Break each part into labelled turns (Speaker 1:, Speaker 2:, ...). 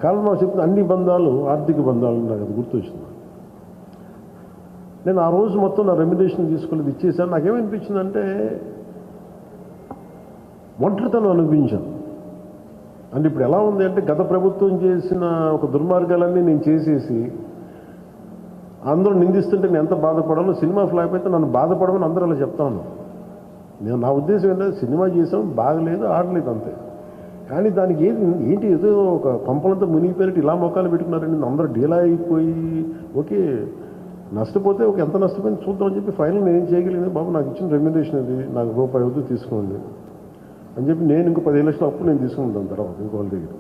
Speaker 1: కారణం నాకు చెప్తున్న అన్ని బంధాలు ఆర్థిక బంధాలు నాకు అది గుర్తొచ్చింది. నేను ఆ రోజు మొత్తం నా రెమ్యునరేషన్ తీసుకుని ఇచ్చేసాను. నాకేమనిపించిందంటే ఒంటరితనం అనిపించాను. అంటే ఇప్పుడు ఎలా ఉంది అంటే గత ప్రభుత్వం చేసిన ఒక దుర్మార్గాలన్నీ నేను చేసేసి అందరూ నిందిస్తుంటే నేను ఎంత బాధపడాలో, సినిమా ఫ్లాప్ అయితే నన్ను బాధపడమని అందరూ అలా చెప్తాను. నా ఉద్దేశం ఏంటంటే సినిమా చేసాం, బాగలేదు, ఆడలేదు అంతే. కానీ దానికి ఏంటి ఏదో ఒక కొంపలంతా మునిగిపోయినట్టు ఇలా మొక్కలు పెట్టుకున్నారండి. అందరూ డీలా అయిపోయి ఓకే నష్టపోతే ఒక ఎంత నష్టపోయింది చూద్దామని చెప్పి ఫైనల్ నేను ఏం చేయగలిగింది, బాబు నాకు ఇచ్చిన రెమ్యునరేషన్ అది, నాకు రూపాయి వద్దు తీసుకోండి అని చెప్పి నేను ఇంకో 15 లక్షలు అప్పు నేను తీసుకుంటాను తర్వాత ఇంకోళ్ళ దగ్గర.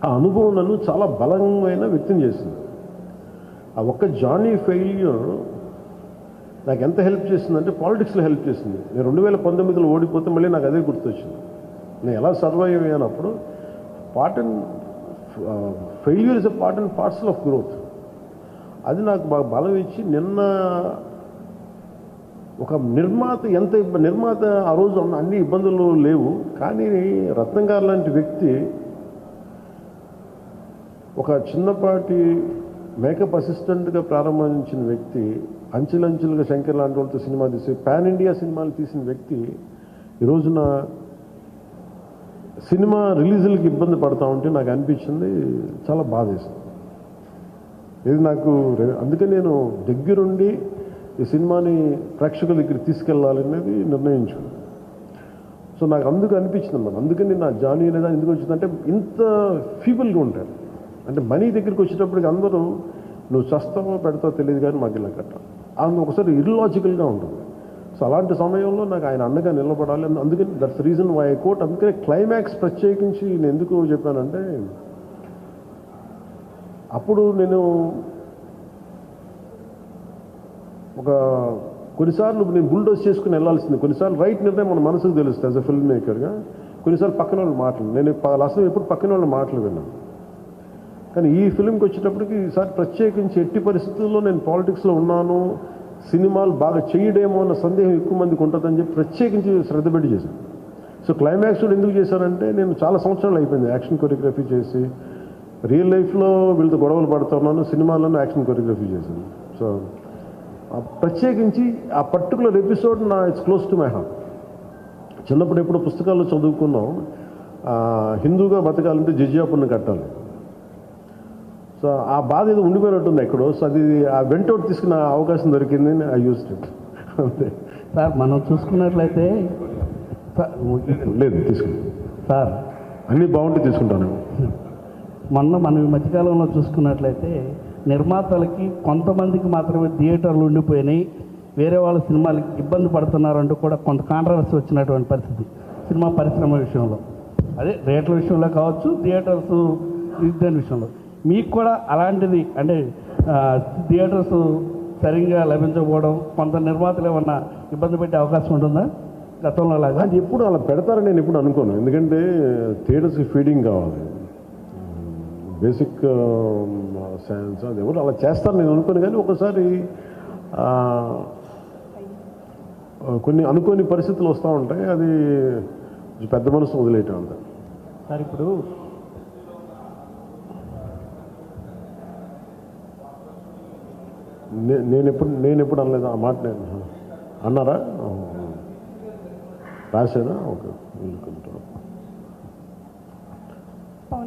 Speaker 1: ఆ అనుభవం నన్ను చాలా బలమైన వ్యక్తం చేసింది. ఆ ఒక్క జానీ ఫెయిల్యూర్ నాకు ఎంత హెల్ప్ చేసిందంటే పాలిటిక్స్లో హెల్ప్ చేసింది. నేను 2019లో ఓడిపోతే మళ్ళీ నాకు అదే గుర్తొచ్చింది. నేను ఎలా సర్వైవ్ అయ్యానప్పుడు failure is a part and parcel of growth. అది నాకు బాగా బలం ఇచ్చి నిన్న ఒక నిర్మాత ఆ రోజు అన్ని ఇబ్బందులు లేవు, కానీ రత్నం గారు లాంటి వ్యక్తి ఒక చిన్నపాటి మేకప్ అసిస్టెంట్గా ప్రారంభించిన వ్యక్తి, అంచెలంచెలుగా శంకర్ లాంటి వాళ్ళతో సినిమా తీసి పాన్ ఇండియా సినిమాలు తీసిన వ్యక్తి ఈరోజున సినిమా రిలీజులకి ఇబ్బంది పడతా ఉంటే నాకు అనిపించింది చాలా బాధేసింది. ఇది నాకు అందుకే నేను దగ్గరుండి ఈ సినిమాని ప్రేక్షకుల దగ్గర తీసుకెళ్ళాలనేది నిర్ణయించుకున్నాను. సో నాకు అందుకు అనిపించింది అన్నమాట. అందుకని నా జానీ అనేది ఎందుకు వచ్చిందంటే ఇంత ఫీబుల్గా ఉంటారు. అంటే మనీ దగ్గరికి వచ్చేటప్పటికి అందరూ నువ్వు చస్తావో పెడతావో తెలియదు కానీ మాకు ఇలా కట్టాలి అందుకు ఒకసారి ఇర్లాజికల్గా ఉంటుంది. సో అలాంటి సమయంలో నాకు ఆయన అండగా నిలబడాలి. అందుకని that's reason why I quote. అందుకని క్లైమాక్స్ ప్రత్యేకించి నేను ఎందుకు చెప్పానంటే అప్పుడు నేను కొన్నిసార్లు నేను బుల్డోజ్ చేసుకుని వెళ్ళాల్సింది, కొన్నిసార్లు రైట్ నిర్ణయం మన మనసుకు తెలుస్తుంది యాజ్ అ ఫిల్మ్ మేకర్గా. కొన్నిసార్లు పక్కన వాళ్ళు మాటలు నేను అసలు ఎప్పుడు పక్కన వాళ్ళ మాటలు విన్నాను. కానీ ఈ ఫిల్మ్కి వచ్చేటప్పటికి ఈసారి ప్రత్యేకించి ఎట్టి పరిస్థితుల్లో నేను పాలిటిక్స్లో ఉన్నాను, సినిమాలు బాగా చేయడేమో అన్న సందేహం ఎక్కువ మందికి ఉంటుందని చెప్పి ప్రత్యేకించి శ్రద్ధ పెట్టి చేశాను. సో క్లైమాక్స్ కూడా ఎందుకు చేశానంటే నేను చాలా సంవత్సరాలు అయిపోయింది యాక్షన్ కొరియోగ్రఫీ చేసి, రియల్ లైఫ్లో వీళ్ళతో గొడవలు పడుతున్నాను, సినిమాల్లోనూ యాక్షన్ కొరియోగ్రఫీ చేశాను. సో ప్రత్యేకించి ఆ particular episode it's close to my heart. చిన్నప్పుడు ఎప్పుడు పుస్తకాల్లో చదువుకున్నాం, హిందూగా బతకాలంటే జిజియా పన్ను కట్టాలి. సో ఆ బాధ ఏదో ఉండిపోయినట్టుంది ఎక్కడో. సో అది ఆ వెంటౌట్ తీసుకున్న అవకాశం దొరికింది, ఐ యూజ్డ్ ఇట్ అంతే.
Speaker 2: సార్ మనం చూసుకున్నట్లయితే
Speaker 1: లేదు తీసుకుంటాం
Speaker 2: సార్,
Speaker 1: అన్నీ బాగుంటే తీసుకుంటాను.
Speaker 2: మనం ఈ మధ్యకాలంలో చూసుకున్నట్లయితే నిర్మాతలకి కొంతమందికి మాత్రమే థియేటర్లు ఉండిపోయినాయి, వేరే వాళ్ళ సినిమాలకి ఇబ్బంది పడుతున్నారంటూ కూడా కొంత కాంట్రవర్సీ వచ్చినటువంటి పరిస్థితి సినిమా పరిశ్రమ విషయంలో. అదే రేట్ల విషయంలో కావచ్చు, థియేటర్స్ దాని విషయంలో మీకు కూడా అలాంటిది అంటే థియేటర్స్ సరిగ్గా లభించకపోవడం, కొంత నిర్మాతలు ఏమన్నా ఇబ్బంది పెట్టే అవకాశం ఉంటుందా గతంలో లాగా?
Speaker 1: అది ఎప్పుడు అలా పెడతారని నేను ఎప్పుడు అనుకోను. ఎందుకంటే థియేటర్స్కి ఫీడింగ్ కావాలి, బేసిక్ సైన్స్ అది ఎవరు అలా చేస్తారు నేను అనుకోను. కానీ ఒకసారి కొన్ని అనుకోని పరిస్థితులు వస్తూ ఉంటాయి, అది పెద్ద మనసు వదిలేయటం అంత.
Speaker 2: సార్ ఇప్పుడు
Speaker 1: నేను ఎప్పుడు అనలేదు ఆ మాట. అన్నారా? రాసేదా? ఓకే.